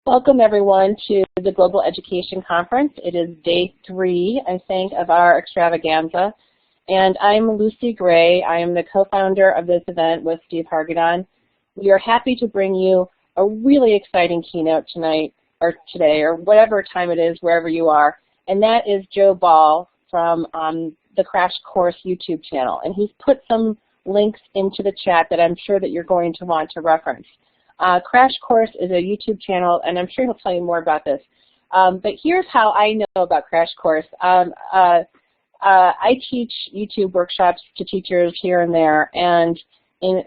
Welcome everyone to the Global Education Conference. It is day 3, I think, of our extravaganza. And I'm Lucy Gray. I am the co-founder of this event with Steve Hargadon. We are happy to bring you a really exciting keynote tonight, or today, or whatever time it is, wherever you are. And that is Joe Ball from the Crash Course YouTube channel. And he's put some links into the chat that I'm sure that you're going to want to reference. Crash Course is a YouTube channel, and I'm sure he'll tell you more about this. But here's how I know about Crash Course. I teach YouTube workshops to teachers here and there, and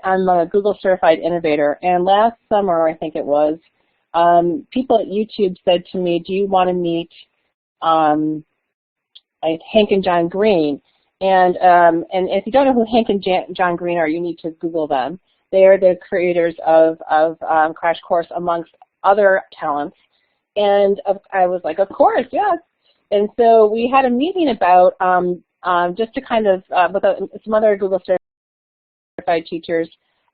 I'm a Google Certified Innovator. And last summer, I think it was, people at YouTube said to me, do you want to meet Hank and John Green? And if you don't know who Hank and John Green are, you need to Google them. They are the creators of Crash Course, amongst other talents. And I was like, of course, yes. And so we had a meeting about just to kind of, with some other Google certified teachers,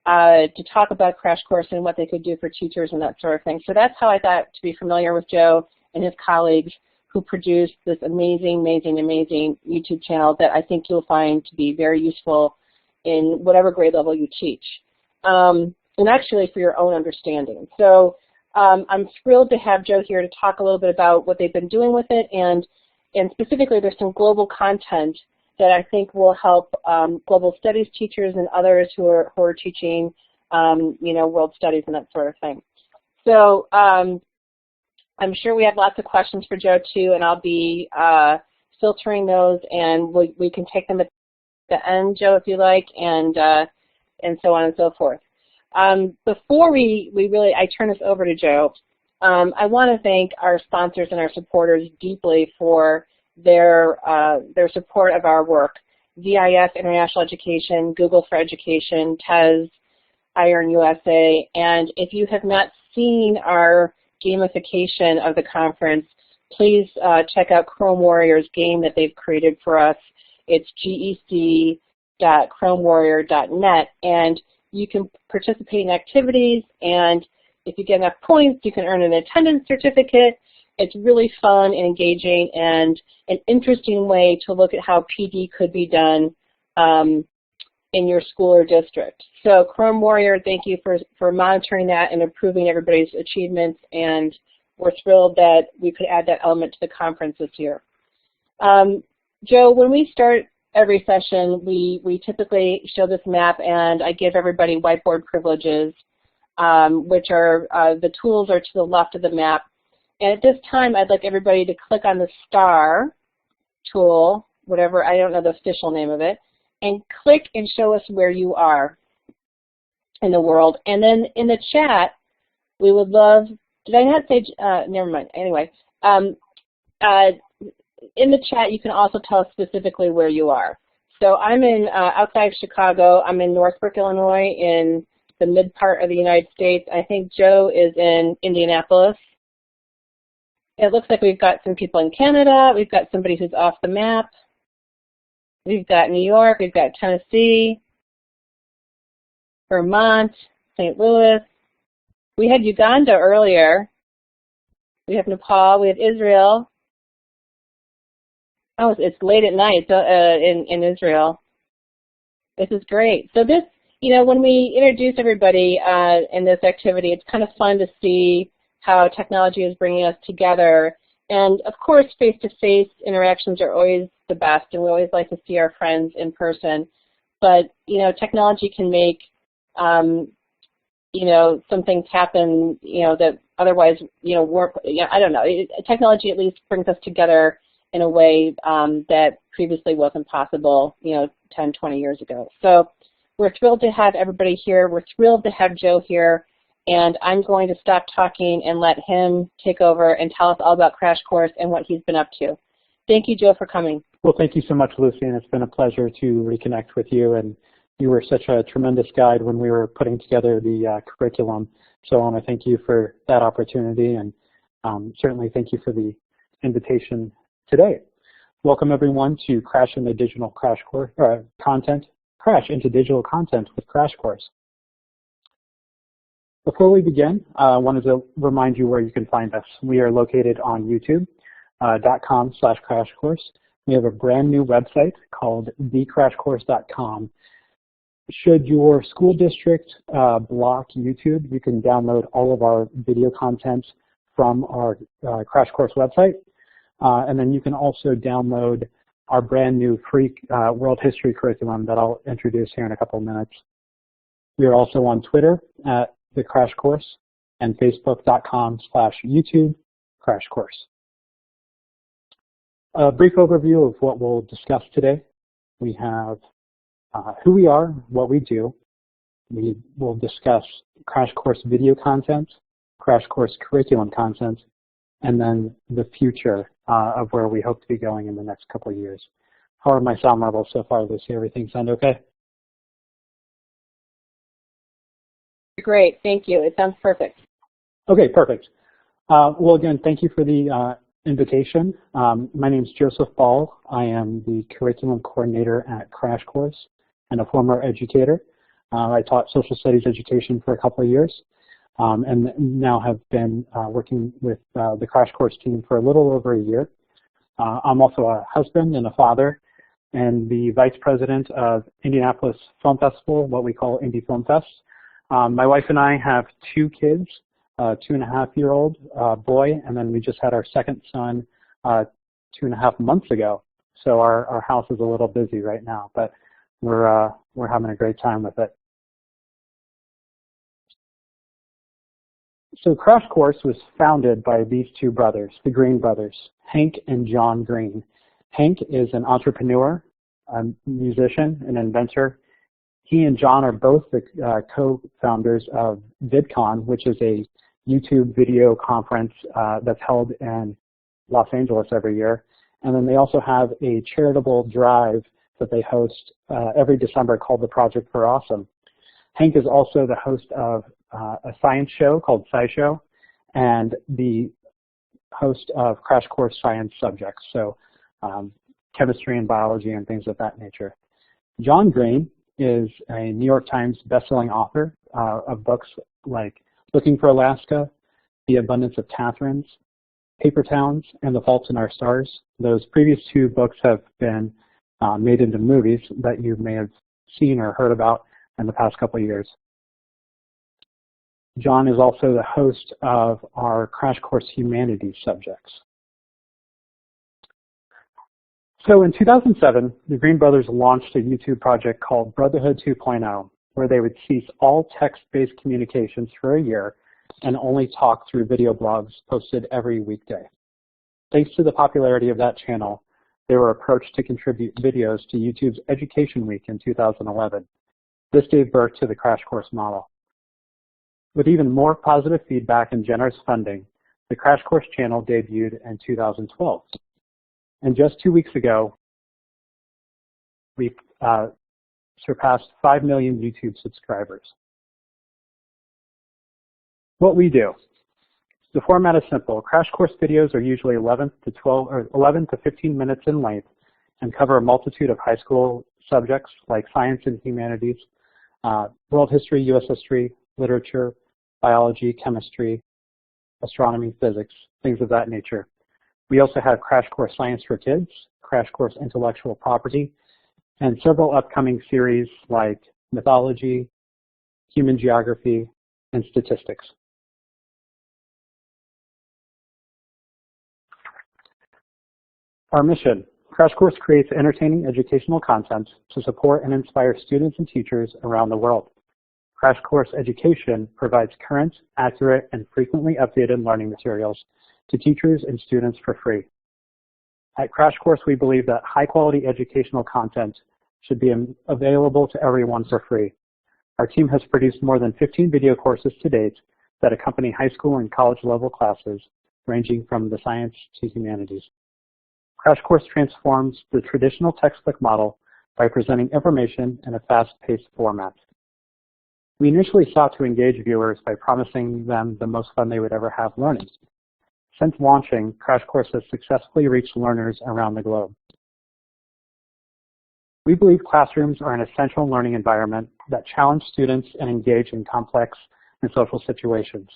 to talk about Crash Course and what they could do for teachers and that sort of thing. So that's how I got to be familiar with Joe and his colleagues who produced this amazing, amazing, amazing YouTube channel that I think you'll find to be very useful in whatever grade level you teach. And actually for your own understanding. So I'm thrilled to have Joe here to talk a little bit about what they've been doing with it, and specifically there's some global content that I think will help global studies teachers and others who are teaching you know, world studies and that sort of thing. So I'm sure we have lots of questions for Joe too, and I'll be filtering those, and we can take them at the end, Joe, if you like, and so on and so forth. Before I turn this over to Joe, I want to thank our sponsors and our supporters deeply for their support of our work. VIS International Education, Google for Education, TES, Iron USA, and if you have not seen our gamification of the conference, please check out Chrome Warrior's game that they've created for us. It's GEC.chromewarrior.net, and you can participate in activities, and if you get enough points, you can earn an attendance certificate. It's really fun and engaging and an interesting way to look at how PD could be done in your school or district. So Chrome Warrior, thank you for monitoring that and improving everybody's achievements, and we're thrilled that we could add that element to the conference this year. Joe, when we start every session, we typically show this map, and I give everybody whiteboard privileges, which are the tools are to the left of the map. And at this time, I'd like everybody to click on the star tool, whatever, I don't know the official name of it, and click and show us where you are in the world. And then in the chat, we would love, did I not say, never mind, anyway. In the chat, you can also tell us specifically where you are. So I'm in outside of Chicago. I'm in Northbrook, Illinois, in the mid part of the United States. I think Joe is in Indianapolis. It looks like we've got some people in Canada. We've got somebody who's off the map. We've got New York. We've got Tennessee, Vermont, St. Louis. We had Uganda earlier. We have Nepal. We have Israel. Oh, it's late at night in Israel. This is great. So this, you know, when we introduce everybody in this activity, it's kind of fun to see how technology is bringing us together. And of course, face-to-face interactions are always the best, and we always like to see our friends in person. But, you know, technology can make, you know, some things happen, you know, that otherwise, you know, weren't, you know, I don't know. Technology at least brings us together in a way that previously wasn't possible, you know, 10, 20 years ago. So we're thrilled to have everybody here. We're thrilled to have Joe here. And I'm going to stop talking and let him take over and tell us all about Crash Course and what he's been up to. Thank you, Joe, for coming. Well, thank you so much, Lucy, and it's been a pleasure to reconnect with you. And you were such a tremendous guide when we were putting together the curriculum. So I want to thank you for that opportunity, and certainly thank you for the invitation today. Welcome, everyone, to Crash into Digital Content with Crash Course. Before we begin, I wanted to remind you where you can find us. We are located on youtube.com/crashcourse. We have a brand new website called thecrashcourse.com. Should your school district block YouTube, you can download all of our video content from our Crash Course website. And then you can also download our brand new free world history curriculum that I'll introduce here in a couple of minutes. We are also on Twitter at The Crash Course and Facebook.com/YouTube Crash Course. A brief overview of what we'll discuss today. We have who we are, what we do. We will discuss Crash Course video content, Crash Course curriculum content, and then the future of where we hope to be going in the next couple of years. How are my sound levels so far, Lucy? Everything sound okay? Great, thank you. It sounds perfect. Okay, perfect. Well, again, thank you for the invitation. My name is Joseph Ball. I am the curriculum coordinator at Crash Course and a former educator. I taught social studies education for a couple of years and now have been working with the Crash Course team for a little over a year. I'm also a husband and a father and the vice president of Indianapolis Film Festival, what we call Indy Film Fest. My wife and I have two kids, a 2.5-year-old boy, and then we just had our second son 2.5 months ago. So our house is a little busy right now, but we're having a great time with it. So Crash Course was founded by these two brothers, the Green brothers, Hank and John Green. Hank is an entrepreneur, a musician, an inventor. He and John are both the co-founders of VidCon, which is a YouTube video conference that's held in Los Angeles every year. And then they also have a charitable drive that they host every December called the Project for Awesome. Hank is also the host of a science show called SciShow and the host of Crash Course Science subjects, so chemistry and biology and things of that nature. John Green is a New York Times bestselling author of books like Looking for Alaska, The Abundance of Catherines, Paper Towns, and The Faults in Our Stars. Those previous two books have been made into movies that you may have seen or heard about in the past couple of years. John is also the host of our Crash Course Humanities subjects. So in 2007, the Green brothers launched a YouTube project called Brotherhood 2.0, where they would cease all text-based communications for a year and only talk through video blogs posted every weekday. Thanks to the popularity of that channel, they were approached to contribute videos to YouTube's Education Week in 2011. This gave birth to the Crash Course model. With even more positive feedback and generous funding, the Crash Course channel debuted in 2012. And just 2 weeks ago, we surpassed 5 million YouTube subscribers. What we do. The format is simple. Crash Course videos are usually 11 to 15 minutes in length and cover a multitude of high school subjects like science and humanities, world history, U.S. history, literature, biology, chemistry, astronomy, physics, things of that nature. We also have Crash Course Science for Kids, Crash Course Intellectual Property, and several upcoming series like Mythology, Human Geography, and Statistics. Our mission. Crash Course creates entertaining educational content to support and inspire students and teachers around the world. Crash Course Education provides current, accurate, and frequently updated learning materials to teachers and students for free. At Crash Course, we believe that high-quality educational content should be available to everyone for free. Our team has produced more than 15 video courses to date that accompany high school and college-level classes, ranging from the science to humanities. Crash Course transforms the traditional textbook model by presenting information in a fast-paced format. We initially sought to engage viewers by promising them the most fun they would ever have learning. Since launching, Crash Course has successfully reached learners around the globe. We believe classrooms are an essential learning environment that challenge students and engage in complex in social situations.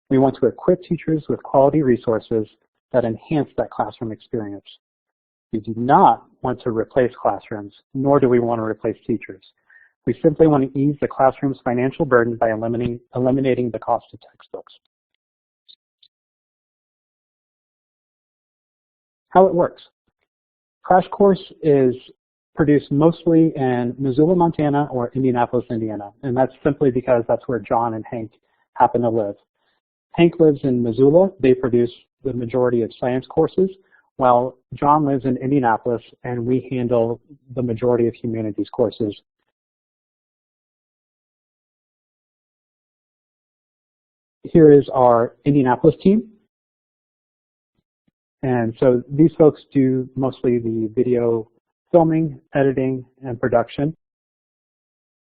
We want to equip teachers with quality resources that enhance that classroom experience. We do not want to replace classrooms, nor do we want to replace teachers. We simply want to ease the classroom's financial burden by eliminating the cost of textbooks. How it works. Crash Course is produced mostly in Missoula, Montana, or Indianapolis, Indiana, and that's simply because that's where John and Hank happen to live. Hank lives in Missoula. They produce the majority of science courses, while John lives in Indianapolis, and we handle the majority of humanities courses. Here is our Indianapolis team. And so these folks do mostly the video filming, editing, and production.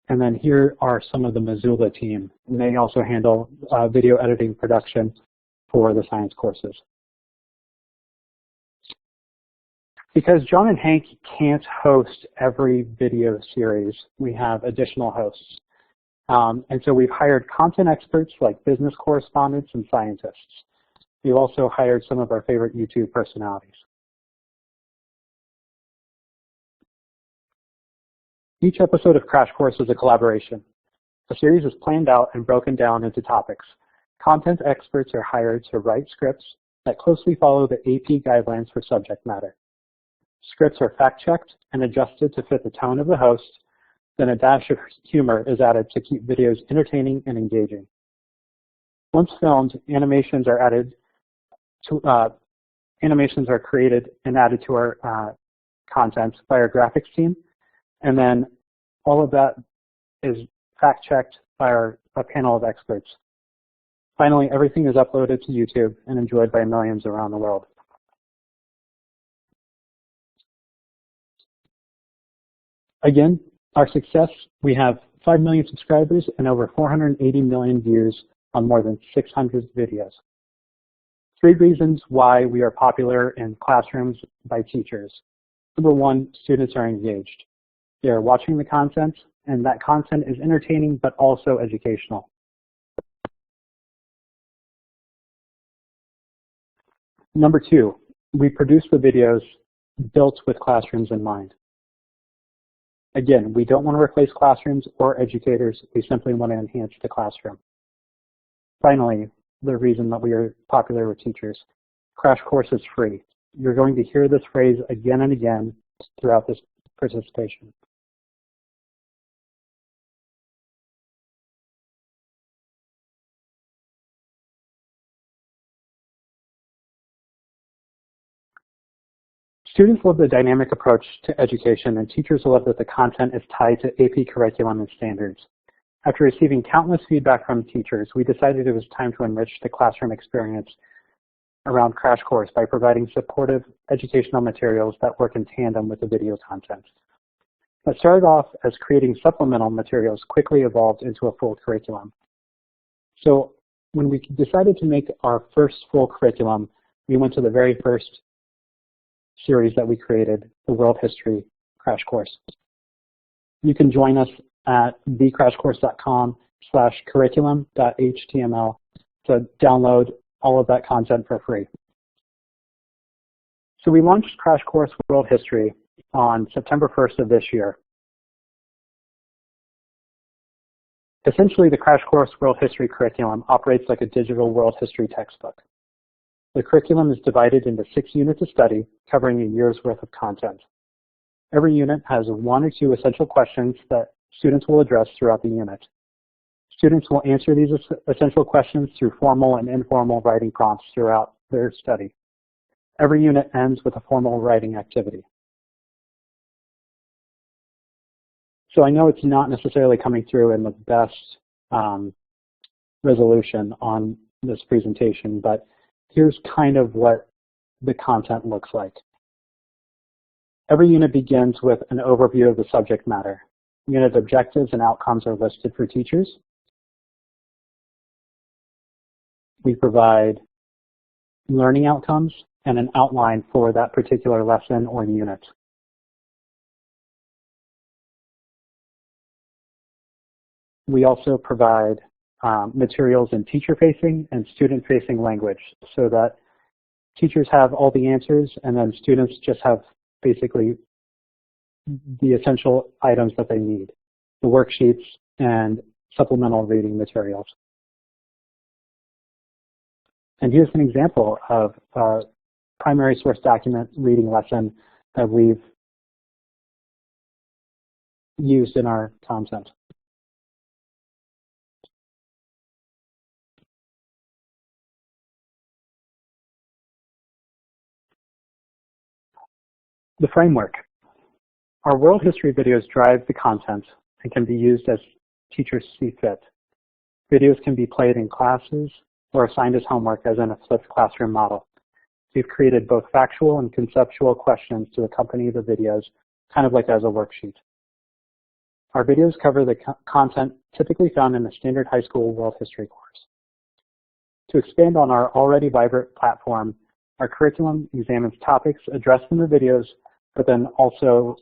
And then here are some of the Missoula team, and they also handle video editing production for the science courses. Because John and Hank can't host every video series, we have additional hosts. And so we've hired content experts like business correspondents and scientists. We've also hired some of our favorite YouTube personalities. Each episode of Crash Course is a collaboration. The series is planned out and broken down into topics. Content experts are hired to write scripts that closely follow the AP guidelines for subject matter. Scripts are fact-checked and adjusted to fit the tone of the host, then a dash of humor is added to keep videos entertaining and engaging. Once filmed, animations are created and added to our content by our graphics team, and then all of that is fact-checked by a panel of experts. Finally, everything is uploaded to YouTube and enjoyed by millions around the world. Again, our success, we have 5 million subscribers and over 480 million views on more than 600 videos. 3 reasons why we are popular in classrooms by teachers. Number 1, students are engaged. They are watching the content, and that content is entertaining but also educational. Number 2, we produce the videos built with classrooms in mind. Again, we don't want to replace classrooms or educators. We simply want to enhance the classroom. Finally, the reason that we are popular with teachers, Crash Course is free. You're going to hear this phrase again and again throughout this participation. Students love the dynamic approach to education, and teachers love that the content is tied to AP curriculum and standards. After receiving countless feedback from teachers, we decided it was time to enrich the classroom experience around Crash Course by providing supportive educational materials that work in tandem with the video content. What started off as creating supplemental materials quickly evolved into a full curriculum. So when we decided to make our first full curriculum, we went to the very first series that we created, the World History Crash Course. You can join us at thecrashcourse.com/curriculum.html to download all of that content for free. So we launched Crash Course World History on September 1st of this year. Essentially, the Crash Course World History curriculum operates like a digital world history textbook. The curriculum is divided into 6 units of study, covering a year's worth of content. Every unit has 1 or 2 essential questions that students will address throughout the unit. Students will answer these essential questions through formal and informal writing prompts throughout their study. Every unit ends with a formal writing activity. So I know it's not necessarily coming through in the best resolution on this presentation, but here's kind of what the content looks like. Every unit begins with an overview of the subject matter. Unit objectives and outcomes are listed for teachers. We provide learning outcomes and an outline for that particular lesson or unit. We also provide materials in teacher-facing and student-facing language so that teachers have all the answers and then students just have basically the essential items that they need, the worksheets and supplemental reading materials. And here's an example of a primary source document reading lesson that we've used in our content. The framework. Our world history videos drive the content and can be used as teachers see fit. Videos can be played in classes or assigned as homework as in a flipped classroom model. We've created both factual and conceptual questions to accompany the videos, kind of like as a worksheet. Our videos cover the content typically found in a standard high school world history course. To expand on our already vibrant platform, our curriculum examines topics addressed in the videos, but then also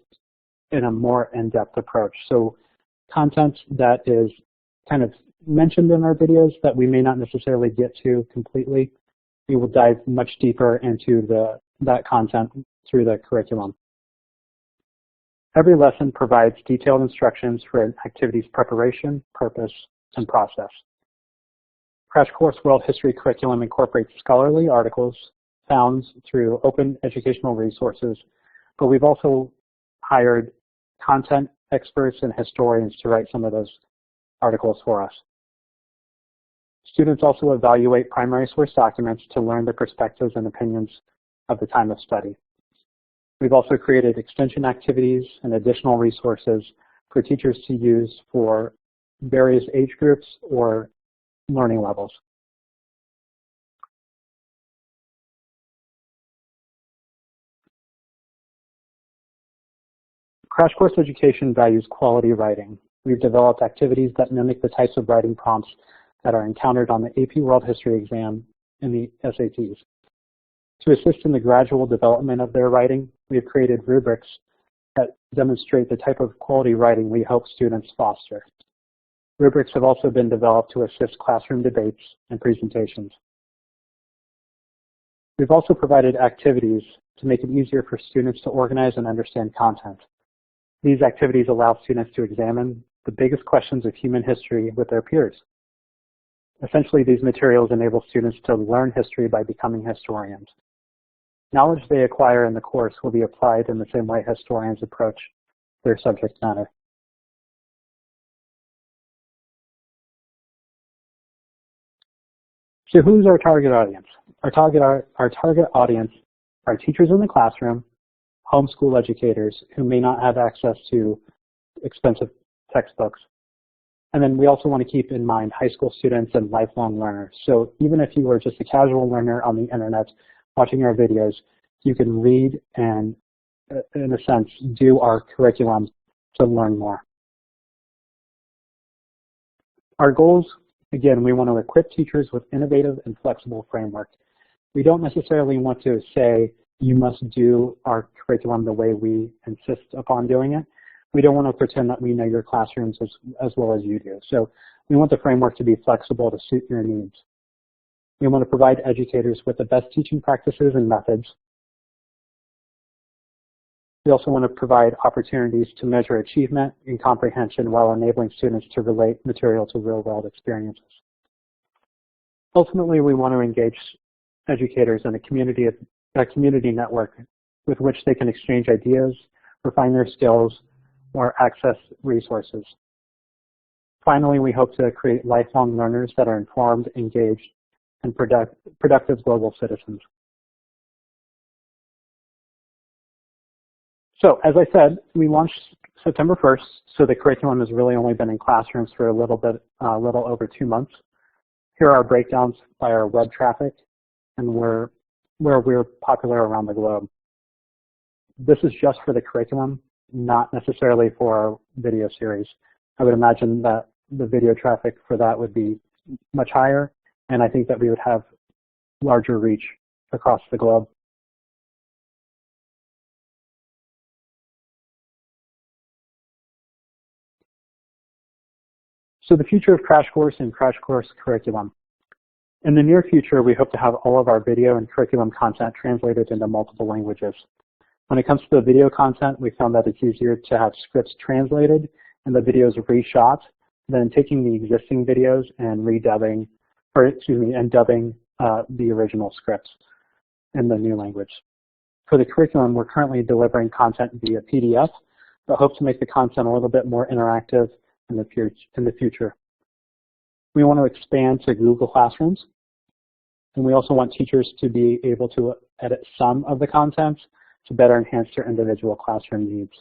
in a more in-depth approach. So content that is kind of mentioned in our videos that we may not necessarily get to completely, we will dive much deeper into that content through the curriculum. Every lesson provides detailed instructions for an activity's preparation, purpose, and process. Crash Course World History curriculum incorporates scholarly articles found through open educational resources, but we've also hired content experts and historians to write some of those articles for us. Students also evaluate primary source documents to learn the perspectives and opinions of the time of study. We've also created extension activities and additional resources for teachers to use for various age groups or learning levels. Crash Course Education values quality writing. We've developed activities that mimic the types of writing prompts that are encountered on the AP World History exam and the SATs. To assist in the gradual development of their writing, we have created rubrics that demonstrate the type of quality writing we hope students foster. Rubrics have also been developed to assist classroom debates and presentations. We've also provided activities to make it easier for students to organize and understand content. These activities allow students to examine the biggest questions of human history with their peers. Essentially, these materials enable students to learn history by becoming historians. Knowledge they acquire in the course will be applied in the same way historians approach their subject matter. So who's our target audience? Our target audience are teachers in the classroom, homeschool educators who may not have access to expensive textbooks. And then we also want to keep in mind high school students and lifelong learners. So even if you are just a casual learner on the internet watching our videos, you can read and, in a sense, do our curriculum to learn more. Our goals, again, we want to equip teachers with innovative and flexible framework. We don't necessarily want to say you must do our curriculum the way we insist upon doing it. We don't want to pretend that we know your classrooms as well as you do. So we want the framework to be flexible to suit your needs. We want to provide educators with the best teaching practices and methods. We also want to provide opportunities to measure achievement and comprehension while enabling students to relate material to real-world experiences. Ultimately, we want to engage educators in a community network with which they can exchange ideas, refine their skills, or access resources. Finally, we hope to create lifelong learners that are informed, engaged, and productive global citizens. So, as I said, we launched September 1st, so the curriculum has really only been in classrooms for a little over 2 months. Here are our breakdowns by our web traffic and where we're popular around the globe. This is just for the curriculum, not necessarily for our video series. I would imagine that the video traffic for that would be much higher, and I think that we would have larger reach across the globe. So the future of Crash Course and Crash Course curriculum. In the near future, we hope to have all of our video and curriculum content translated into multiple languages. When it comes to the video content, we found that it's easier to have scripts translated and the videos reshot than taking the existing videos and dubbing the original scripts in the new language. For the curriculum, we're currently delivering content via PDF, but hope to make the content a little bit more interactive in the future. We want to expand to Google Classrooms, and we also want teachers to be able to edit some of the content to better enhance their individual classroom needs.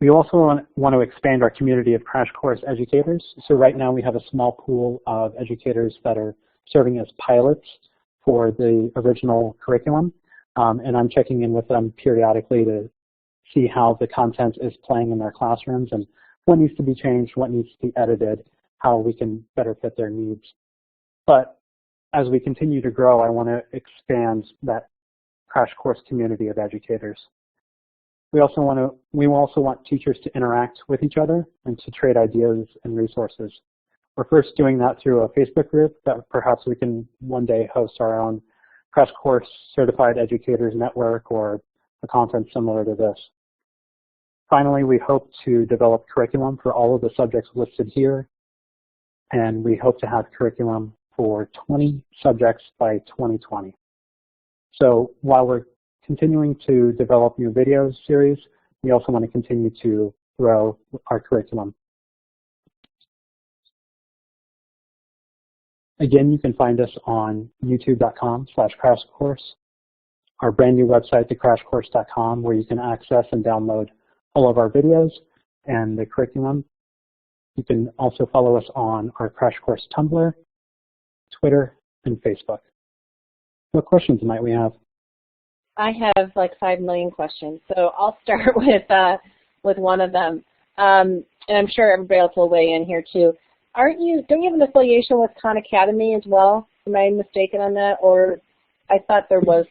We also want to expand our community of Crash Course educators. So right now we have a small pool of educators that are serving as pilots for the original curriculum, and I'm checking in with them periodically to see how the content is playing in their classrooms and what needs to be changed, what needs to be edited, how we can better fit their needs. But as we continue to grow, I want to expand that Crash Course community of educators. We also want teachers to interact with each other and to trade ideas and resources. We're first doing that through a Facebook group that perhaps we can one day host our own Crash Course Certified Educators Network or a content similar to this. Finally, we hope to develop curriculum for all of the subjects listed here, and we hope to have curriculum for 20 subjects by 2020. So while we're continuing to develop new video series, we also want to continue to grow our curriculum. Again, you can find us on youtube.com/crashcourse, our brand new website, thecrashcourse.com, where you can access and download all of our videos and the curriculum. You can also follow us on our Crash Course Tumblr, Twitter, and Facebook. What questions might we have? I have like 5 million questions, so I'll start with one of them, and I'm sure everybody else will weigh in here too. Don't you have an affiliation with Khan Academy as well? Am I mistaken on that, or I thought there was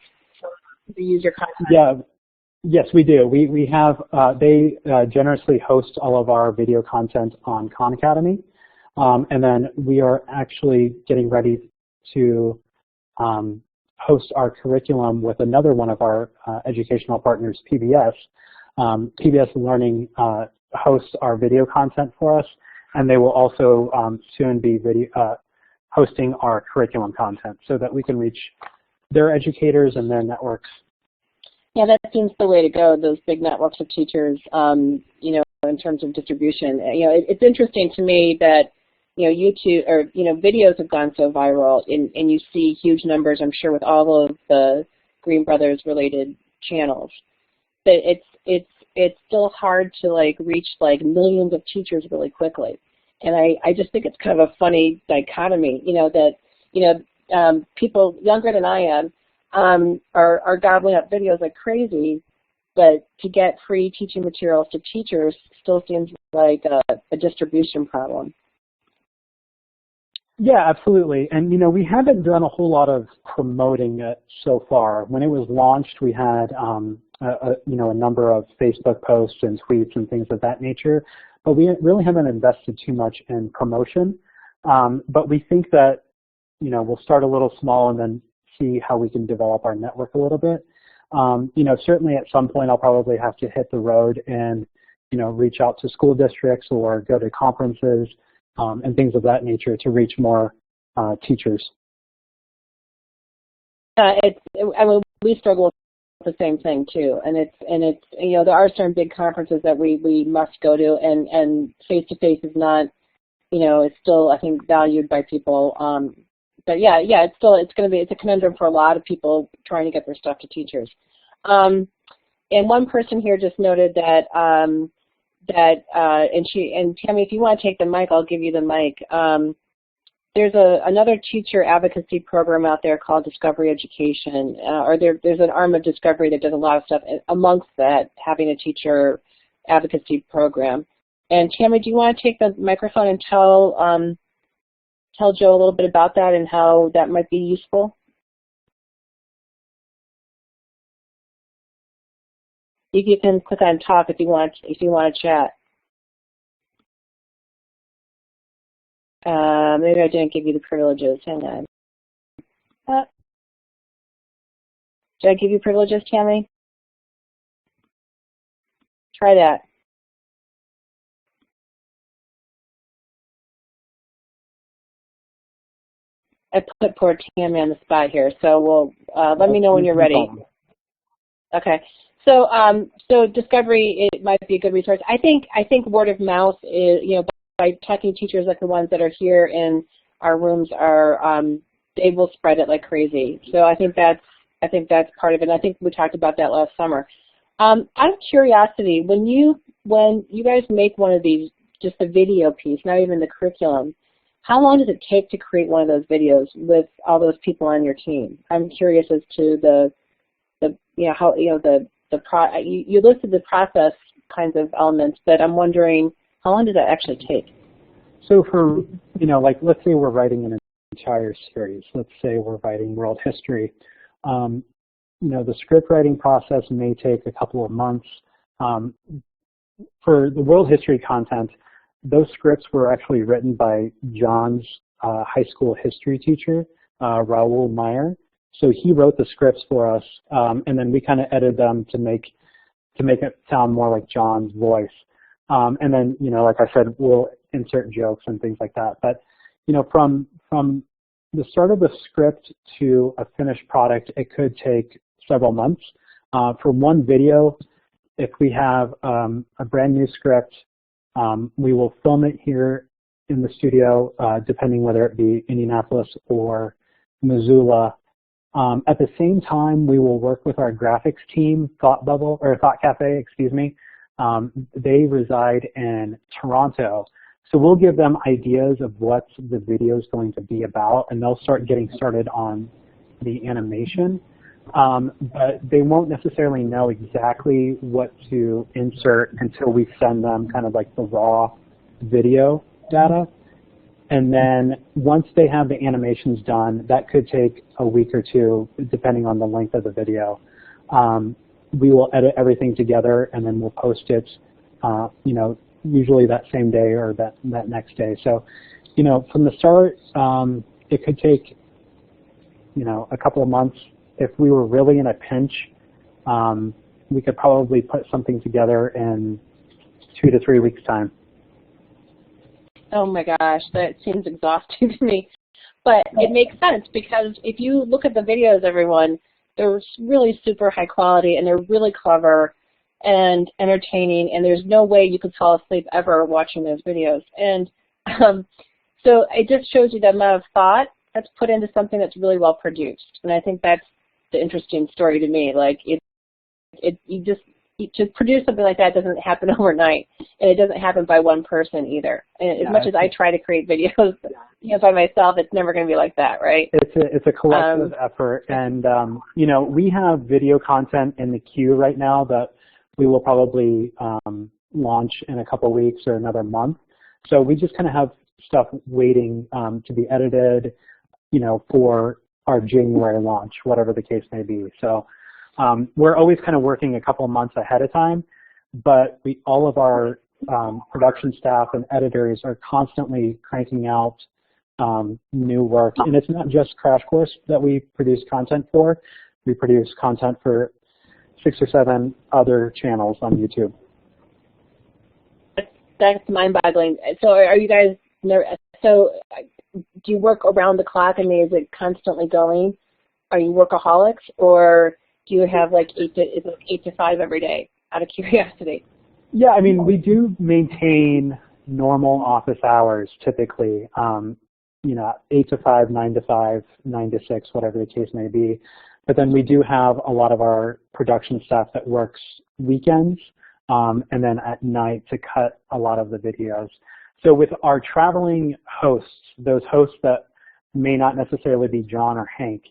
to use your content? Yeah, yes, we do. We have they generously host all of our video content on Khan Academy, and then we are actually getting ready to host our curriculum with another one of our educational partners, PBS. PBS Learning hosts our video content for us, and they will also soon be hosting our curriculum content so that we can reach their educators and their networks. Yeah, that seems the way to go, those big networks of teachers, you know, in terms of distribution. You know, it's interesting to me that, you know, YouTube or, you know, videos have gone so viral and you see huge numbers, I'm sure, with all of the Green Brothers related channels. But it's still hard to like reach like millions of teachers really quickly. And I just think it's kind of a funny dichotomy, you know, that, you know, people younger than I am are gobbling up videos like crazy, but to get free teaching materials to teachers still seems like a distribution problem. Yeah, absolutely. And, you know, we haven't done a whole lot of promoting it so far. When it was launched, we had, you know, a number of Facebook posts and tweets and things of that nature, but we really haven't invested too much in promotion. But we think that, you know, we'll start a little small and then see how we can develop our network a little bit. You know, certainly at some point I'll probably have to hit the road and, you know, reach out to school districts or go to conferences and things of that nature to reach more teachers. I mean, we struggle with the same thing too, and it's you know, there are certain big conferences that we must go to, and face-to-face is not, you know, it's still, I think, valued by people. But yeah, it's a conundrum for a lot of people trying to get their stuff to teachers. And one person here just noted that and Tammy, if you want to take the mic, I'll give you the mic. There's another teacher advocacy program out there called Discovery Education, or there's an arm of Discovery that does a lot of stuff. Amongst that, having a teacher advocacy program. And Tammy, do you want to take the microphone and tell Joe a little bit about that and how that might be useful? You can click on talk if you want to chat. Maybe I didn't give you the privileges. Hang on. Did I give you privileges, Tammy? Try that. I put poor Tammy on the spot here, so we'll let me know when you're ready. Okay. So so Discovery, it might be a good resource. I think word of mouth is, by talking to teachers like the ones that are here in our rooms they will spread it like crazy. So I think that's part of it. And I think we talked about that last summer. Out of curiosity, when you guys make one of these, just a video piece, not even the curriculum, how long does it take to create one of those videos with all those people on your team? I'm curious as to you listed the process kinds of elements, but I'm wondering how long does that actually take? So for, like let's say we're writing an entire series. Let's say we're writing world history. The script writing process may take a couple of months. For the world history content, those scripts were actually written by John's high school history teacher, Raul Meyer. So he wrote the scripts for us, and then we kind of edited them to make it sound more like John's voice. And then, like I said, we'll insert jokes and things like that. But, from the start of the script to a finished product, it could take several months. For one video, if we have a brand new script, we will film it here in the studio, depending whether it be Indianapolis or Missoula. At the same time, we will work with our graphics team, Thought Cafe, excuse me. They reside in Toronto. So we'll give them ideas of what the video is going to be about, and they'll start getting started on the animation. But they won't necessarily know exactly what to insert until we send them kind of like the raw video data. And then once they have the animations done, that could take a week or two, depending on the length of the video. We will edit everything together, and then we'll post it, usually that same day or that next day. So, from the start, it could take, a couple of months. If we were really in a pinch, we could probably put something together in 2 to 3 weeks' time. Oh my gosh, that seems exhausting to me. But it makes sense, because if you look at the videos, everyone, they're really super high quality, and they're really clever and entertaining, and there's no way you could fall asleep ever watching those videos. And so it just shows you the amount of thought that's put into something that's really well produced. And I think that's the interesting story to me. Like to produce something like that doesn't happen overnight, and it doesn't happen by one person either. And as much as I try to create videos, by myself, it's never going to be like that, right? It's a collective effort, and we have video content in the queue right now that we will probably launch in a couple of weeks or another month. So we just kind of have stuff waiting to be edited, for our January launch, whatever the case may be. So. We're always kind of working a couple of months ahead of time, but all of our production staff and editors are constantly cranking out new work. And it's not just Crash Course that we produce content for. We produce content for 6 or 7 other channels on YouTube. That's mind-boggling. So are you guys, do you work around the clock? I mean, is it constantly going? Are you workaholics, or do you have like 8 to 5 every day, out of curiosity? Yeah, I mean, we do maintain normal office hours typically, 8 to 5, 9 to 5, 9 to 6, whatever the case may be. But then we do have a lot of our production staff that works weekends and then at night to cut a lot of the videos. So with our traveling hosts, those hosts that may not necessarily be John or Hank,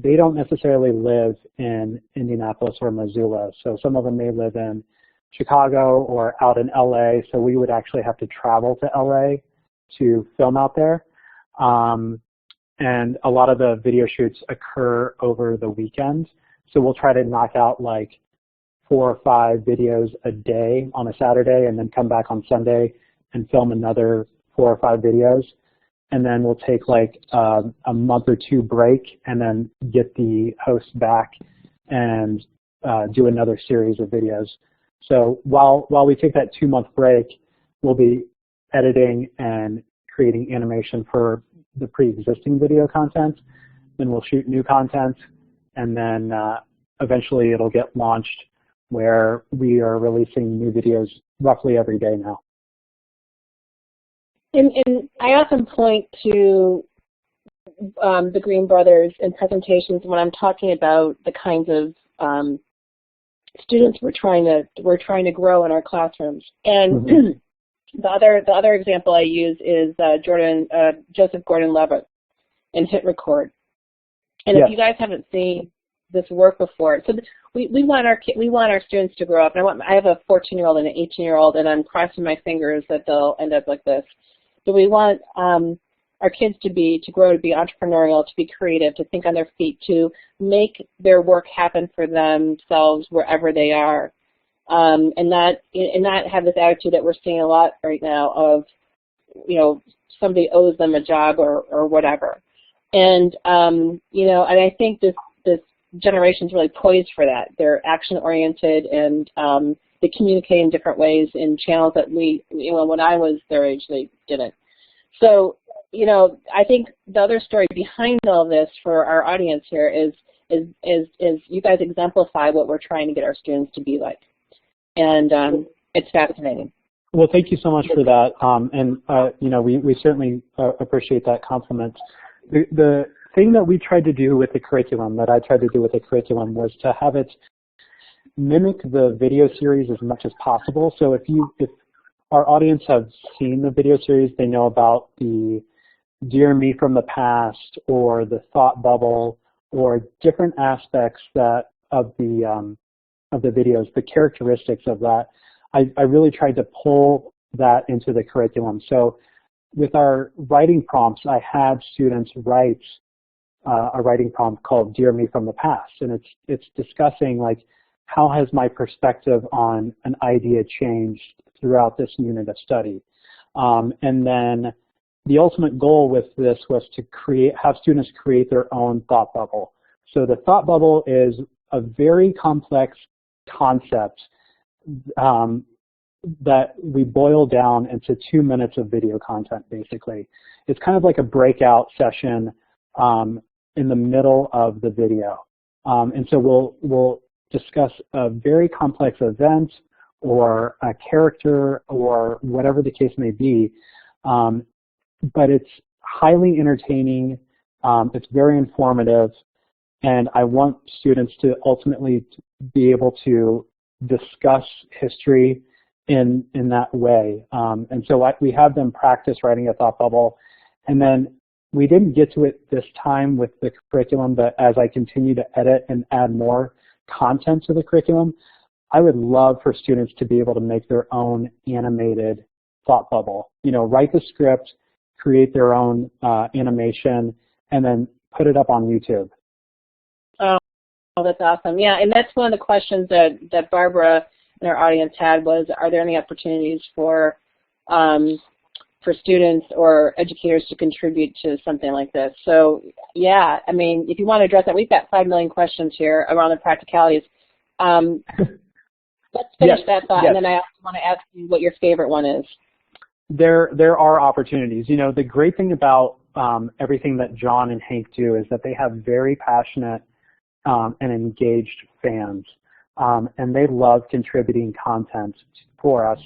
they don't necessarily live in Indianapolis or Missoula. So some of them may live in Chicago or out in LA. So we would actually have to travel to LA to film out there. And a lot of the video shoots occur over the weekend. So we'll try to knock out like 4 or 5 videos a day on a Saturday, and then come back on Sunday and film another 4 or 5 videos. And then we'll take like a month or 2 break, and then get the hosts back and do another series of videos. So while we take that 2-month break, we'll be editing and creating animation for the pre-existing video content. Then we'll shoot new content, and then eventually it'll get launched where we are releasing new videos roughly every day now. And I often point to the Green Brothers in presentations when I'm talking about the kinds of students we're trying to grow in our classrooms. And the other example I use is Joseph Gordon-Levitt in Hit Record. And if you guys haven't seen this work before, so we want our students to grow up. And I have a 14-year-old and an 18-year-old, and I'm crossing my fingers that they'll end up like this. But we want our kids to grow, to be entrepreneurial, to be creative, to think on their feet, to make their work happen for themselves wherever they are, and not have this attitude that we're seeing a lot right now of, somebody owes them a job or whatever. And and I think this generation's really poised for that. They're action oriented, and they communicate in different ways in channels that when I was their age, they didn't. So, I think the other story behind all this for our audience here is you guys exemplify what we're trying to get our students to be like. And it's fascinating. Well, thank you so much for that. We certainly appreciate that compliment. The thing that we tried to do with the curriculum, was to have it mimic the video series as much as possible. So if our audience have seen the video series, they know about the Dear Me from the Past, or the thought bubble, or different aspects of the videos, the characteristics of that. I really tried to pull that into the curriculum. So with our writing prompts, I had students write a writing prompt called Dear Me from the Past, and it's discussing like, how has my perspective on an idea changed throughout this unit of study? And then the ultimate goal with this was to have students create their own thought bubble. So the thought bubble is a very complex concept that we boil down into 2 minutes of video content, basically. It's kind of like a breakout session in the middle of the video. And so we'll discuss a very complex event or a character or whatever the case may be, but it's highly entertaining, it's very informative, and I want students to ultimately be able to discuss history in that way. And so we have them practice writing a thought bubble, and then we didn't get to it this time with the curriculum, but as I continue to edit and add more content to the curriculum, I would love for students to be able to make their own animated thought bubble. Write the script, create their own animation, and then put it up on YouTube. Oh, that's awesome. Yeah, and that's one of the questions that Barbara and our audience had was, are there any opportunities for students or educators to contribute to something like this? So, yeah, I mean, if you want to address that, we've got 5 million questions here around the practicalities. Let's finish that thought, and then I also want to ask you what your favorite one is. There are opportunities. The great thing about everything that John and Hank do is that they have very passionate and engaged fans, and they love contributing content for us.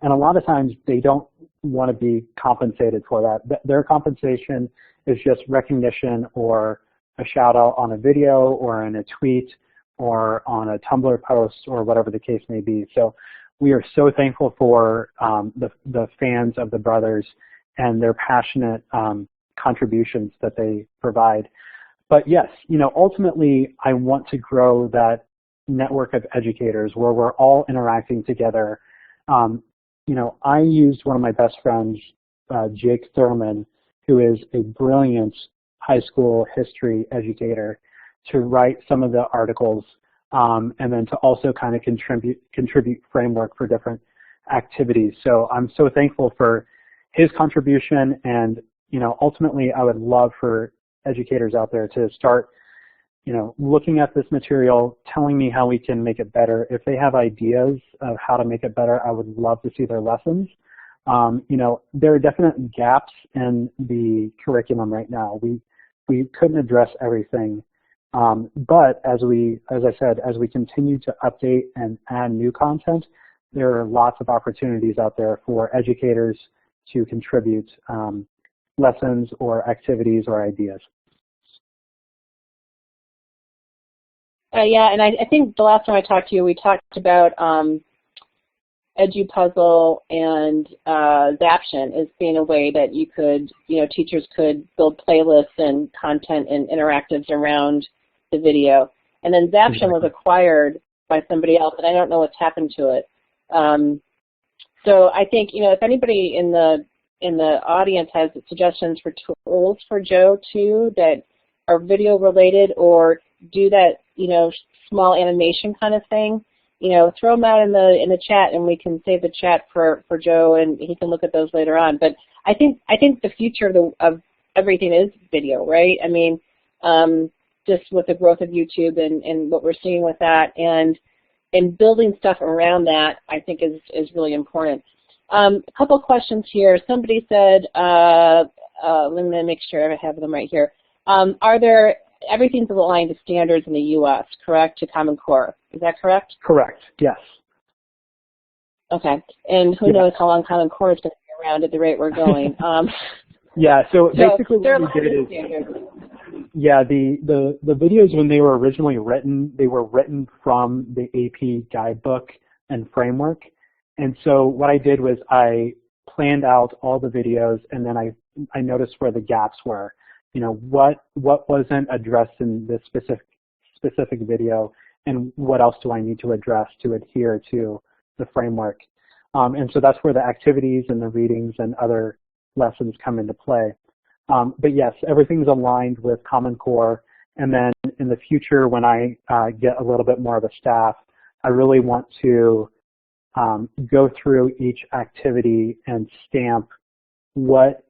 And a lot of times they don't want to be compensated for that. Their compensation is just recognition or a shout out on a video or in a tweet or on a Tumblr post or whatever the case may be. So we are so thankful for the fans of the brothers and their passionate contributions that they provide. But yes, ultimately I want to grow that network of educators where we're all interacting together. I used one of my best friends, Jake Thurman, who is a brilliant high school history educator, to write some of the articles and then to also kind of contribute framework for different activities. So I'm so thankful for his contribution, and ultimately I would love for educators out there to start looking at this material, telling me how we can make it better. If they have ideas of how to make it better, I would love to see their lessons. There are definite gaps in the curriculum right now. We couldn't address everything, but as I said, as we continue to update and add new content, there are lots of opportunities out there for educators to contribute lessons or activities or ideas. Yeah, and I think the last time I talked to you, we talked about EduPuzzle and adaption as being a way that you could, teachers could build playlists and content and interactives around the video. And then Zaption was acquired by somebody else, and I don't know what's happened to it. So I think, if anybody in the audience has suggestions for tools for Joe too that are video related or do that, small animation kind of thing, throw them out in the chat, and we can save the chat for Joe, and he can look at those later on. But I think the future of everything is video, right? I mean, just with the growth of YouTube and what we're seeing with that, and building stuff around that, I think is really important. A couple questions here. Somebody said, let me make sure I have them right here. Everything's aligned to standards in the U.S., correct, to Common Core. Is that correct? Correct, yes. Okay, and who knows how long Common Core is going to be around at the rate we're going. Yeah, so basically what we did is, yeah, the videos when they were originally written, they were written from the AP guidebook and framework. And so what I did was I planned out all the videos, and then I noticed where the gaps were. What wasn't addressed in this specific video, and what else do I need to address to adhere to the framework? And so that's where the activities and the readings and other lessons come into play. But yes, everything's aligned with Common Core, and then in the future when I get a little bit more of a staff, I really want to go through each activity and stamp what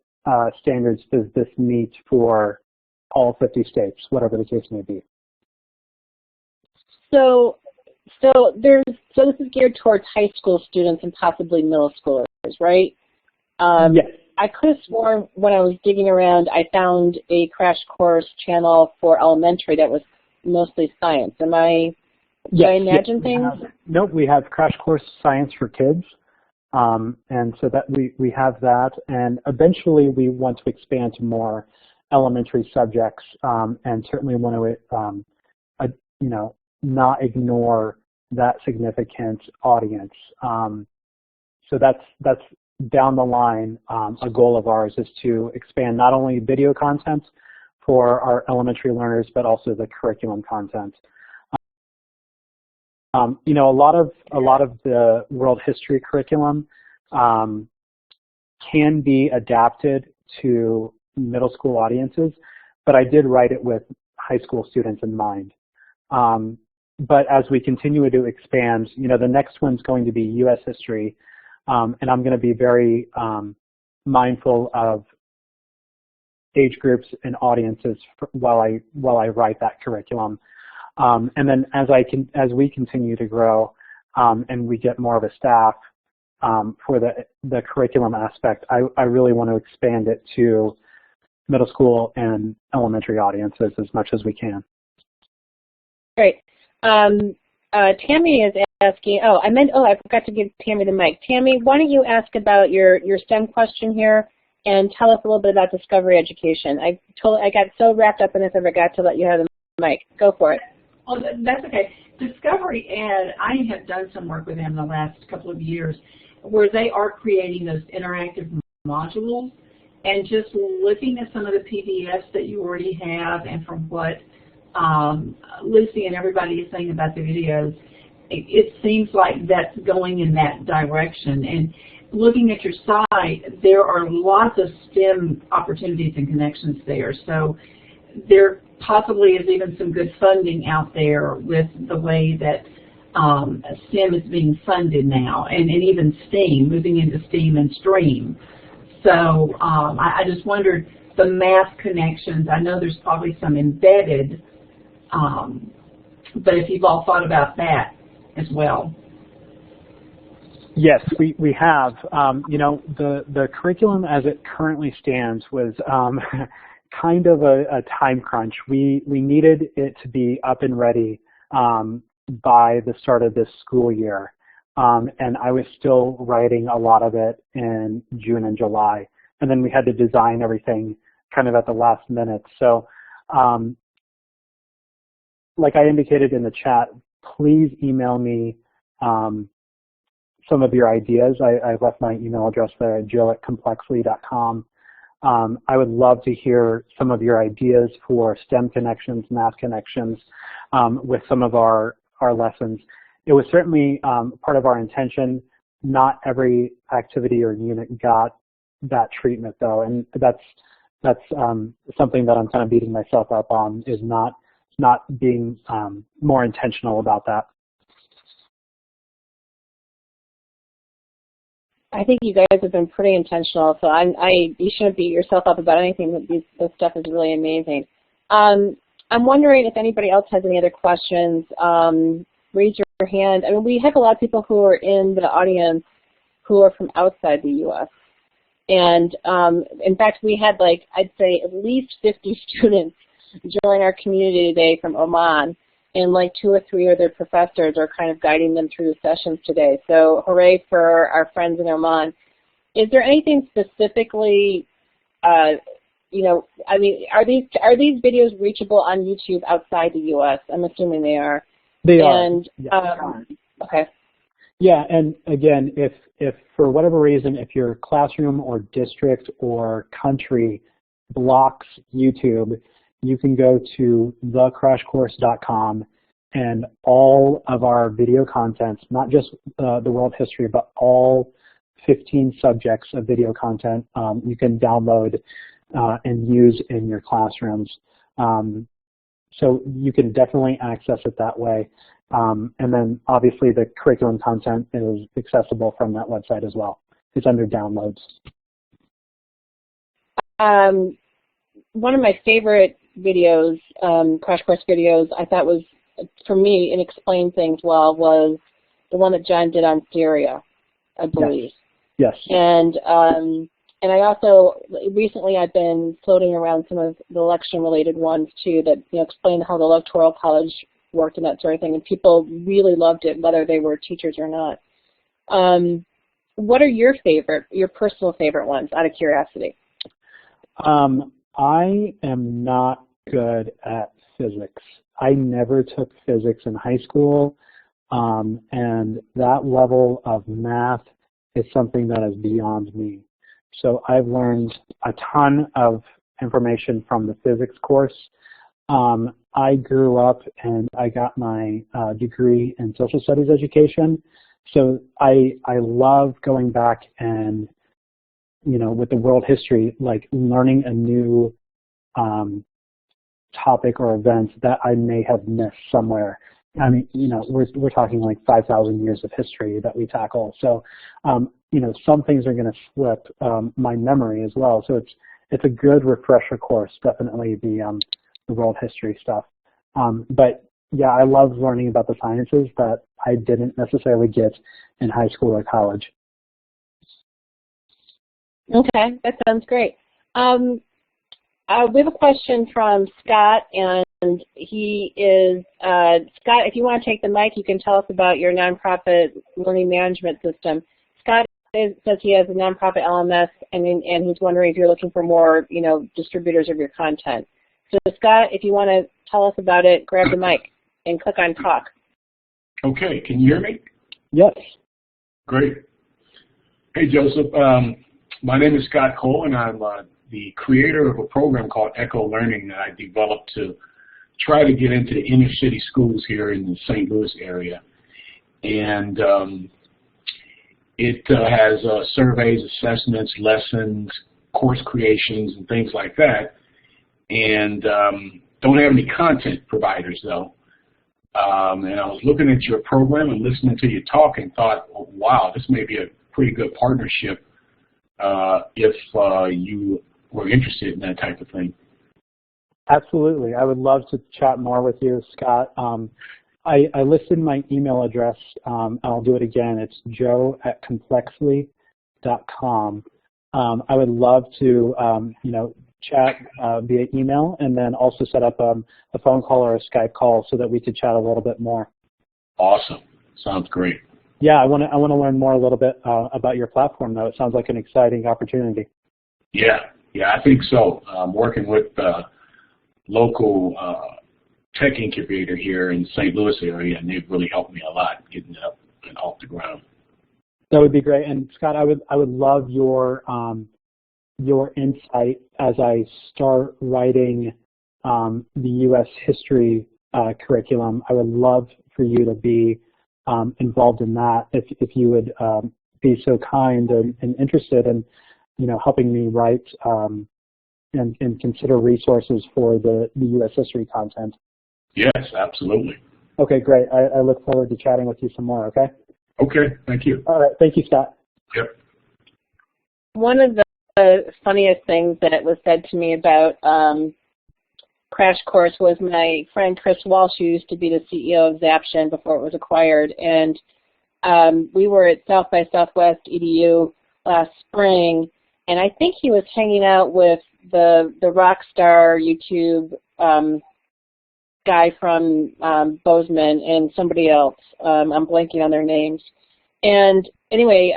standards does this meet for all 50 states, whatever the case may be. So this is geared towards high school students and possibly middle schoolers, right? Yes. I could have sworn when I was digging around, I found a crash course channel for elementary that was mostly science. Did I imagine things? Nope, we have Crash Course Science for Kids. And so that we have that, and eventually we want to expand to more elementary subjects, and certainly want to, not ignore that significant audience. So that's down the line. A goal of ours is to expand not only video content for our elementary learners, but also the curriculum content. A lot of the world history curriculum can be adapted to middle school audiences, but I did write it with high school students in mind. But as we continue to expand, the next one's going to be U.S. history, and I'm going to be very mindful of age groups and audiences while I write that curriculum. And then as we continue to grow and we get more of a staff for the curriculum aspect, I really want to expand it to middle school and elementary audiences as much as we can. Great. Tammy is asking, I forgot to give Tammy the mic. Tammy, why don't you ask about your STEM question here and tell us a little bit about discovery education. I got so wrapped up in this I forgot to let you have the mic. Go for it. Oh, that's okay. Discovery Ed, I have done some work with them the last couple of years where they are creating those interactive modules, and just looking at some of the PDFs that you already have and from what Lucy and everybody is saying about the videos, it seems like that's going in that direction. And looking at your site, there are lots of STEM opportunities and connections there. So there possibly is even some good funding out there with the way that STEM is being funded now, and even STEAM, moving into STEAM and STREAM. So I just wondered, the math connections, I know there's probably some embedded, but if you've all thought about that as well. Yes, we have. You know, the curriculum as it currently stands was kind of a time crunch. We needed it to be up and ready by the start of this school year, and I was still writing a lot of it in June and July, and then we had to design everything kind of at the last minute. So, like I indicated in the chat, please email me some of your ideas. I've left my email address there at jill@complexly.com. I would love to hear some of your ideas for STEM connections, math connections with some of our lessons. It was certainly part of our intention. Not every activity or unit got that treatment though, and that's something that I'm kind of beating myself up on, is not being more intentional about that. I think you guys have been pretty intentional, so you shouldn't beat yourself up about anything. This stuff is really amazing. I'm wondering if anybody else has any other questions. Raise your hand. I mean, we have a lot of people who are in the audience who are from outside the U.S. And in fact, we had, like, I'd say at least 50 students join our community today from Oman, and like 2 or 3 of their professors are kind of guiding them through the sessions today. So hooray for our friends in Oman. Is there anything specifically, you know, I mean, are these videos reachable on YouTube outside the U.S.? I'm assuming they are. They are. Yes. Okay. Yeah, and again, if for whatever reason, if your classroom or district or country blocks YouTube, you can go to thecrashcourse.com, and all of our video content, not just the world history, but all 15 subjects of video content, you can download and use in your classrooms. So you can definitely access it that way. And then obviously the curriculum content is accessible from that website as well. It's under downloads. One of my favorite videos, Crash Course videos, I thought was, for me, and explained things well, was the one that John did on Syria, I believe. Yes. And I also, recently I've been floating around some of the election-related ones too that, you know, explain how the Electoral College worked and that sort of thing, and people really loved it, whether they were teachers or not. What are your personal favorite ones, out of curiosity? I am not good at physics. I never took physics in high school, and that level of math is something that is beyond me. So I've learned a ton of information from the physics course. I grew up and I got my degree in social studies education. So I love going back and, you know, with the world history, like learning a new topic or event that I may have missed somewhere. I mean, you know, we're talking like 5,000 years of history that we tackle. So, you know, some things are going to slip my memory as well. So it's a good refresher course, definitely the world history stuff. But yeah, I love learning about the sciences that I didn't necessarily get in high school or college. Okay, that sounds great. We have a question from Scott, and he is, Scott, if you want to take the mic, you can tell us about your nonprofit learning management system. Scott says he has a nonprofit LMS, and he's wondering if you're looking for more, you know, distributors of your content. So Scott, if you want to tell us about it, grab the mic and click on talk. Okay, can you hear me? Yes. Great. Hey, Joseph. My name is Scott Cole, and I'm the creator of a program called Echo Learning that I developed to try to get into the inner city schools here in the St. Louis area. And it has surveys, assessments, lessons, course creations, and things like that. and don't have any content providers though. And I was looking at your program and listening to you talk and thought, oh, wow, this may be a pretty good partnership if you were interested in that type of thing. Absolutely. I would love to chat more with you, Scott. I listed my email address. I'll do it again. It's joe@complexly.com. I would love to, chat via email, and then also set up a phone call or a Skype call so that we could chat a little bit more. Awesome. Sounds great. Yeah, I want to learn more a little bit about your platform, though. It sounds like an exciting opportunity. Yeah, I think so. I'm working with local tech incubator here in St. Louis area, and they've really helped me a lot getting it up and off the ground. That would be great. And Scott, I would love your insight as I start writing the U.S. history curriculum. I would love for you to be involved in that if you would be so kind and interested in helping me write and consider resources for the U.S. history content. Yes, absolutely. Okay, great. I look forward to chatting with you some more, okay? Okay, thank you. All right, thank you, Scott. Yep. One of the funniest things that was said to me about Crash Course was my friend Chris Walsh, who used to be the CEO of Adaption before it was acquired, and we were at South by Southwest EDU last spring, and I think he was hanging out with the Rockstar YouTube guy from Bozeman and somebody else. I'm blanking on their names. And anyway,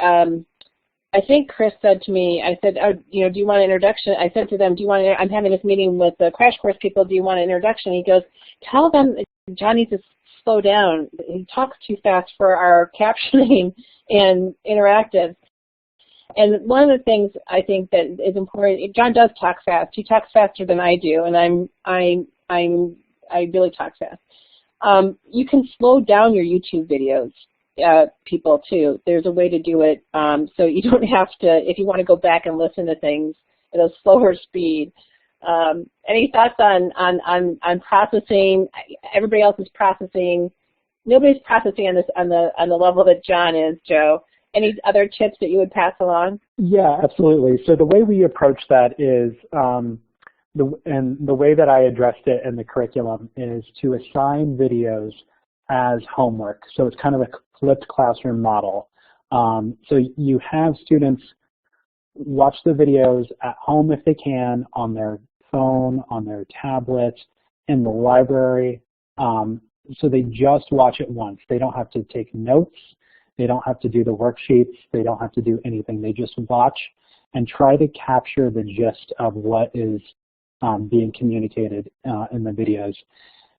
I think Chris said to me, I said, oh, do you want an introduction? I said to them, I'm having this meeting with the Crash Course people, do you want an introduction? He goes, tell them John needs to slow down. He talks too fast for our captioning and interactive. And one of the things I think that is important, John does talk fast. He talks faster than I do, and I really talk fast. You can slow down your YouTube videos, people, too. There's a way to do it so you don't have to, if you want to go back and listen to things at a slower speed. Any thoughts on processing? Everybody else is processing. Nobody's processing on the level that John is, Joe. Any other tips that you would pass along? Yeah, absolutely. So the way we approach that is, the way that I addressed it in the curriculum is to assign videos as homework. So it's kind of a flipped classroom model. So you have students watch the videos at home if they can, on their phone, on their tablet, in the library. So they just watch it once. They don't have to take notes. They don't have to do the worksheets. They don't have to do anything. They just watch and try to capture the gist of what is being communicated in the videos.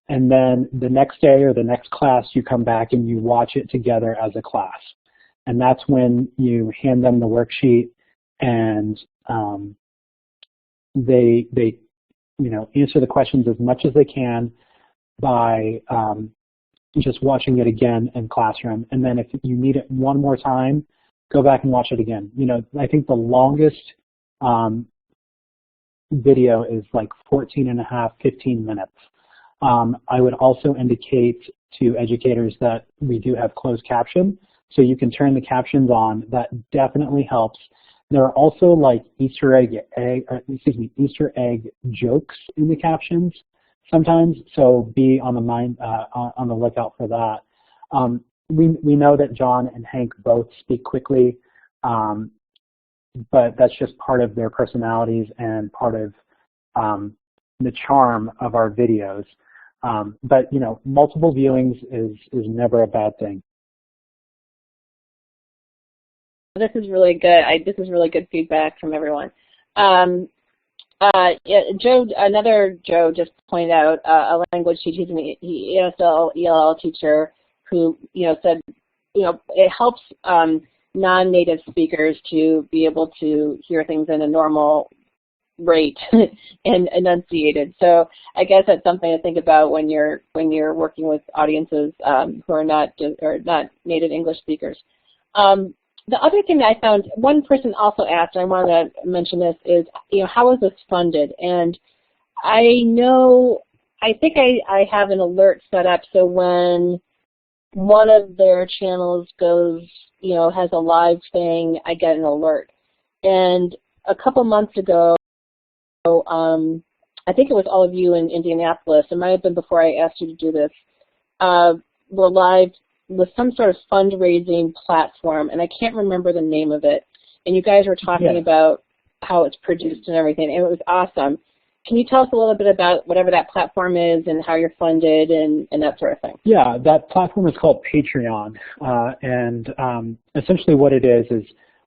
And then the next day or the next class, you come back and you watch it together as a class. And that's when you hand them the worksheet, and they answer the questions as much as they can by just watching it again in classroom. And then if you need it one more time, go back and watch it again. I think the longest video is like 15 minutes. I would also indicate to educators that we do have closed caption, so you can turn the captions on. That definitely helps. There are also like Easter egg jokes in the captions sometimes, so be on the lookout for that. We know that John and Hank both speak quickly, but that's just part of their personalities and part of the charm of our videos. But multiple viewings is never a bad thing. This is really good. This is really good feedback from everyone. Another Joe just pointed out a language teacher, he's an ESL, ELL teacher, who said it helps non-native speakers to be able to hear things in a normal rate and enunciated. So I guess that's something to think about when you're working with audiences who are not native English speakers. The other thing that I found, one person also asked, and I want to mention this, is how is this funded? And I know, I think I have an alert set up so when one of their channels goes, you know, has a live thing, I get an alert. And a couple months ago, I think it was all of you in Indianapolis, it might have been before I asked you to do this, were live with some sort of fundraising platform, and I can't remember the name of it. And you guys were talking about how it's produced and everything, and it was awesome. Can you tell us a little bit about whatever that platform is and how you're funded and that sort of thing? Yeah, that platform is called Patreon, and essentially what it is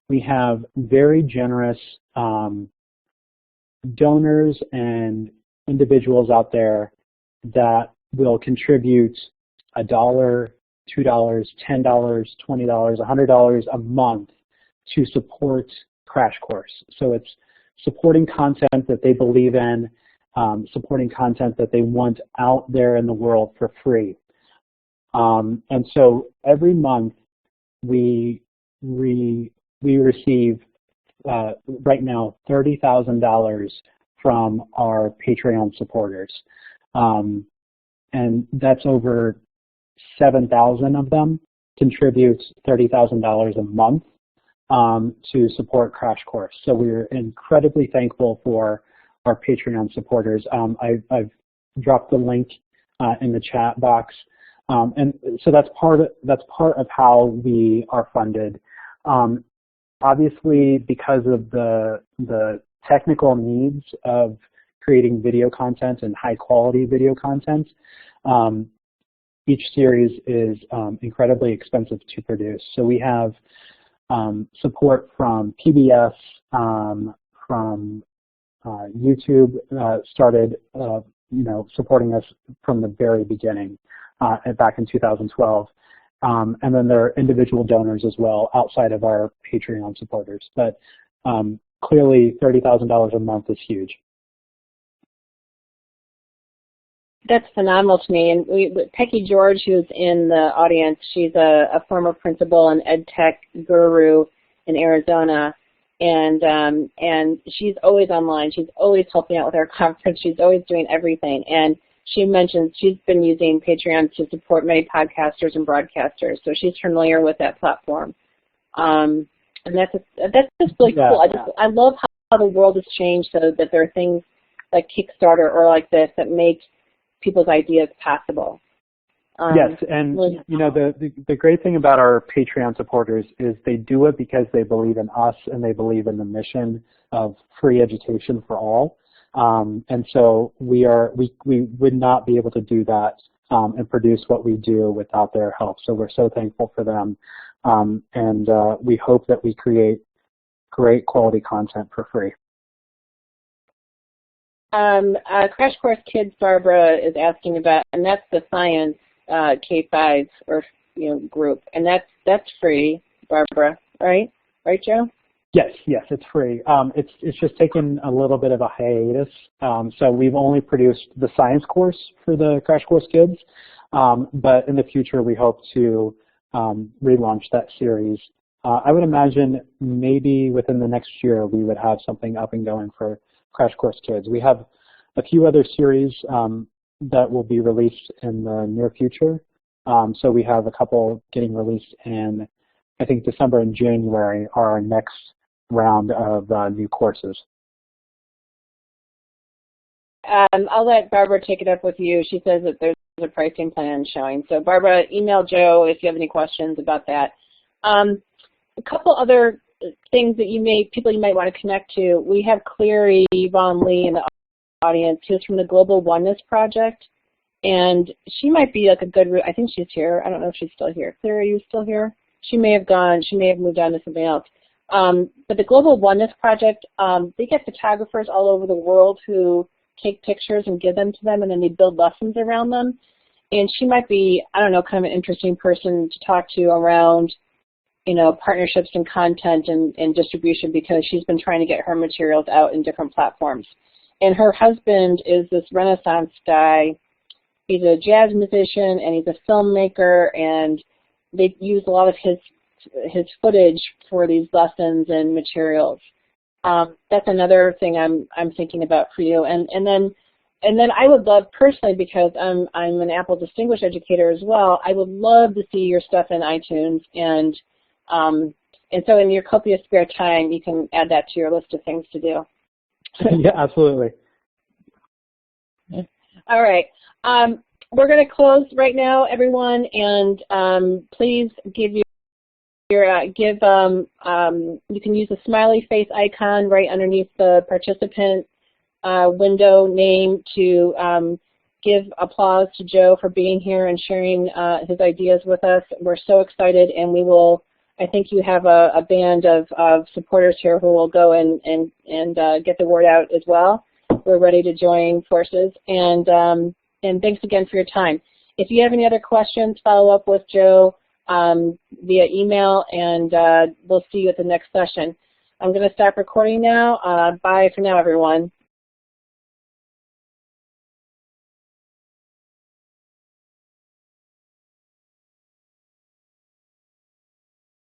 we have very generous donors and individuals out there that will contribute $1, $2, $10, $20, $100 a month to support Crash Course. So it's supporting content that they believe in, supporting content that they want out there in the world for free. And so every month we receive right now $30,000 from our Patreon supporters. And that's over 7,000 of them contribute $30,000 a month to support Crash Course. So we're incredibly thankful for our Patreon supporters. I've dropped the link in the chat box, and so that's part of how we are funded. Obviously, because of the technical needs of creating video content and high quality video content, each series is incredibly expensive to produce. So we have support from PBS, from YouTube started supporting us from the very beginning back in 2012. And then there are individual donors as well outside of our Patreon supporters. But clearly $30,000 a month is huge. That's phenomenal to me. And Peggy George, who's in the audience, she's a former principal and ed tech guru in Arizona, and she's always online. She's always helping out with our conference. She's always doing everything. And she mentioned she's been using Patreon to support many podcasters and broadcasters, so she's familiar with that platform. And that's just really cool. I love how the world has changed so that there are things like Kickstarter or like this that make people's ideas possible. Yes, and the great thing about our Patreon supporters is they do it because they believe in us and they believe in the mission of free education for all. And so we would not be able to do that and produce what we do without their help. So we're so thankful for them, and we hope that we create great quality content for free. Crash Course Kids, Barbara is asking about, and that's the science K-5 or group, and that's free, Barbara, right? Right, Joe? Yes, it's free. It's just taken a little bit of a hiatus. So we've only produced the science course for the Crash Course Kids, but in the future we hope to relaunch that series. I would imagine maybe within the next year we would have something up and going for Crash Course Kids. We have a few other series that will be released in the near future. So we have a couple getting released in, I think, December and January are our next round of new courses. I'll let Barbara take it up with you. She says that there's a pricing plan showing. So Barbara, email Joe if you have any questions about that. A couple other things that people you might want to connect to. We have Clary Von Lee in the audience, who's from the Global Oneness Project, and she might be like a good route. I think she's here. I don't know if she's still here. Clary, are you still here? She may have gone. She may have moved on to something else. But the Global Oneness Project, they get photographers all over the world who take pictures and give them to them, and then they build lessons around them. And she might be, I don't know, kind of an interesting person to talk to around partnerships and content and distribution, because she's been trying to get her materials out in different platforms. And her husband is this Renaissance guy. He's a jazz musician and he's a filmmaker, and they use a lot of his footage for these lessons and materials. That's another thing I'm thinking about for you. And then and then I would love personally, because I'm an Apple Distinguished Educator as well, I would love to see your stuff in iTunes, and so in your copious spare time, you can add that to your list of things to do. Yeah, absolutely. All right. We're going to close right now, everyone, and please give you you can use the smiley face icon right underneath the participant window name to give applause to Joe for being here and sharing his ideas with us. We're so excited, and we will, I think you have a band of supporters here who will go and get the word out as well. We're ready to join forces, and thanks again for your time. If you have any other questions, follow up with Joe via email, and we'll see you at the next session. I'm going to stop recording now. Bye for now, everyone.